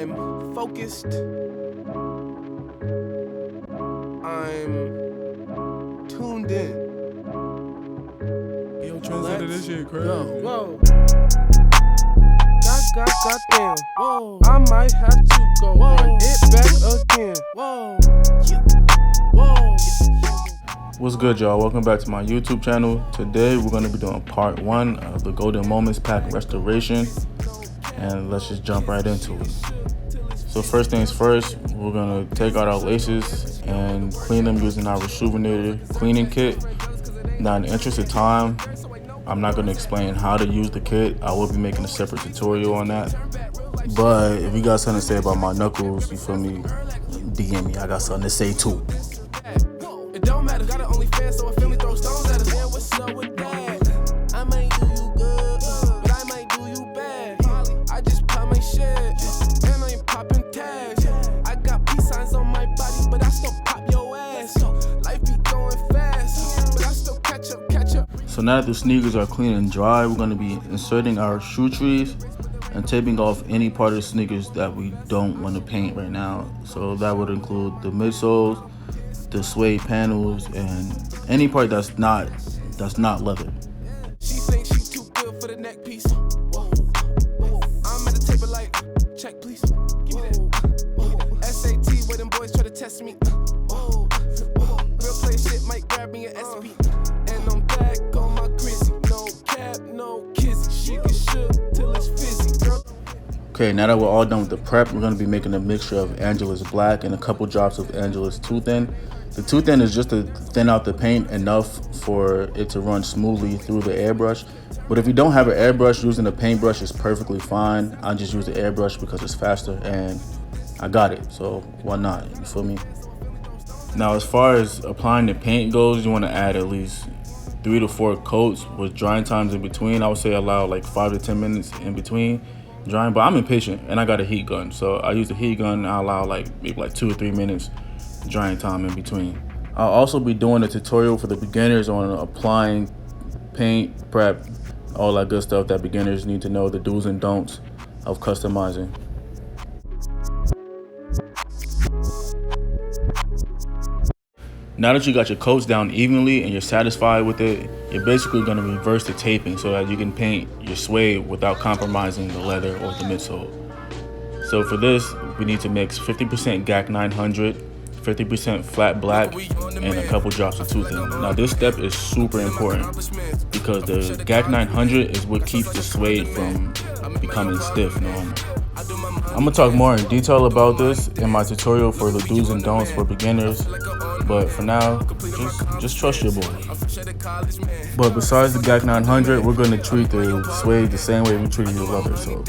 I'm focused. I'm tuned in. Yo, Trendsetta, this shit crazy. Whoa. Goddamn. Whoa. I might have to go run it back again. Whoa. Whoa. What's good, y'all? Welcome back to my YouTube channel. Today we're going to be doing part 1 of the Golden Moments Pack restoration, and let's just jump right into it. So first things first, we're going to take out our laces and clean them using our Rejuvenator cleaning kit. Now, in the interest of time, I'm not going to explain how to use the kit. I will be making a separate tutorial on that. But if you got something to say about my knuckles, you feel me, DM me. I got something to say too. It don't matter, got an OnlyFans, so a family throw stones at us. Man, what's up with that? I might do you good, but I might do you bad. I just pop my shit, and I ain't popping tags. I got peace signs on my body, but I still pop your ass. Life be going fast, but I still catch up. So now that the sneakers are clean and dry, we're going to be inserting our shoe trees and taping off any part of the sneakers that we don't want to paint right now. So that would include the midsoles, the suede panels, and any part that's not leather. She thinks she too good for the neck piece. I'm at the table like, check please. Give me that. SAT where them boys try to test me. Real play shit might grab me an SP. And I'm back on my grizzy. No cap, no kizzy. She get shook till it's fizzy. Girl. Okay, now that we're all done with the prep, we're going to be making a mixture of Angela's Black and a couple drops of Angela's Too Thin. The Too Thin is just to thin out the paint enough for it to run smoothly through the airbrush. But if you don't have an airbrush, using a paintbrush is perfectly fine. I just use the airbrush because it's faster and I got it, so why not, you feel me? Now, as far as applying the paint goes, you want to add at least 3 to 4 coats with drying times in between. I would say allow like 5 to 10 minutes in between drying, but I'm impatient and I got a heat gun, so I use the heat gun and I allow maybe 2 or 3 minutes drying time in between. I'll also be doing a tutorial for the beginners on applying paint, prep, all that good stuff that beginners need to know, the do's and don'ts of customizing. Now that you got your coats down evenly and you're satisfied with it, you're basically going to reverse the taping so that you can paint your suede without compromising the leather or the midsole. So for this, we need to mix 50% GAC 900, 50% flat black, and a couple drops of Too Thin. Now this step is super important because the GAC 900 is what keeps the suede from becoming stiff normal. I'm gonna talk more in detail about this in my tutorial for the do's and don'ts for beginners, but for now, just trust your boy. But besides the GAC 900, we're gonna treat the suede the same way we treat the leather, so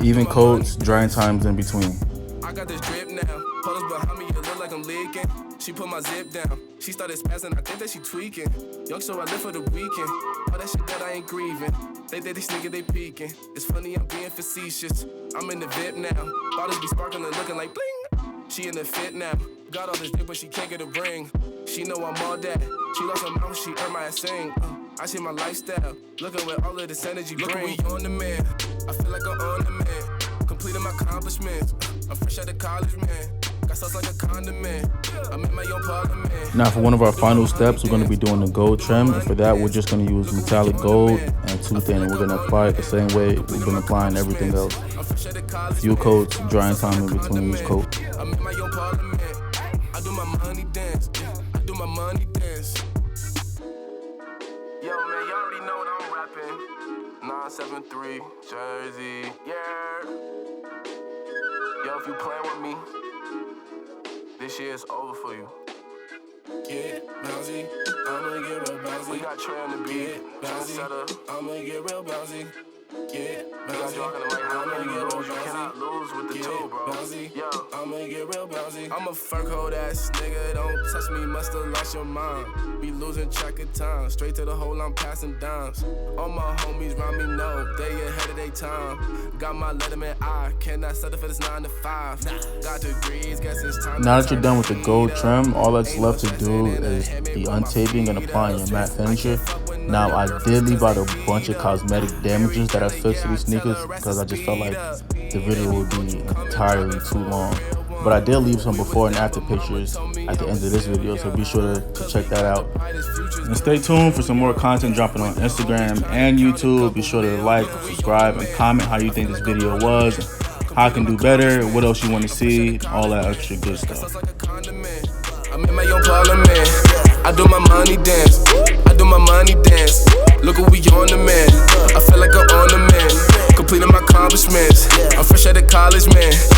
even coats, drying times in between. I got this drip now. Puddles behind me, it look like I'm leaking. She put my zip down. She started spazzing, I think that she tweaking. Young, so I live for the weekend. All that shit that I ain't grieving. They sneaking, they peeking. It's funny, I'm being facetious. I'm in the VIP now. Bottles be sparkling, looking like bling. She in the fit now. Got all this dick, but she can't get a ring. She know I'm all that. She lost her mouth, she earned my sing. I see my lifestyle. Looking where all of this energy bring. Look, we on the man. I feel like I'm on the man. Completing my accomplishments. I'm fresh out of college, man. Got sauce like a condiment. I'm in my own parliament. Now for one of our final steps, we're going to be doing the gold trim, and for that we're just going to use metallic gold and Too Thin, and we're going to apply it the same way we've been applying everything else. A few coats, drying time in between each coat. I'm in my own parliament. I do my money dance. I do my money dance. Yo, man, y'all already know what I'm rapping. 973 Jersey, yeah. Yo, if you playing with me, this year is over for you. Yeah, bouncy, I'ma get real bouncy. We got Trey on the beat, Trendsetta. I'ma get real bouncy. Yeah, bouncy, I'ma get real bouncy. You cannot lose with the two, bro. Bouncy, yo, I'ma get real bouncy. I'm a fur coat ass nigga, don't touch me, musta lost your mind. Be losing track of time, straight to the hole, I'm passing dimes. All my homies round me know, they ahead of their time. Got my letterman eye, cannot settle for this 9 to 5. Got degrees, guess it's time. Now that you're done with the gold trim, all that's left to do is the untaping and applying your matte finisher. Now, I did leave out a bunch of cosmetic damages that I fixed to these sneakers because I just felt like the video would be entirely too long. But I did leave some before and after pictures at the end of this video, so be sure to check that out. And stay tuned for some more content dropping on Instagram and YouTube. Be sure to like, subscribe, and comment how you think this video was, how I can do better, what else you want to see, all that extra good stuff. I'm in my own parliament. I do my money dance. I do my money dance. Look what we on the man. I feel like an ornament. Completing my accomplishments. I'm fresh out of college, man.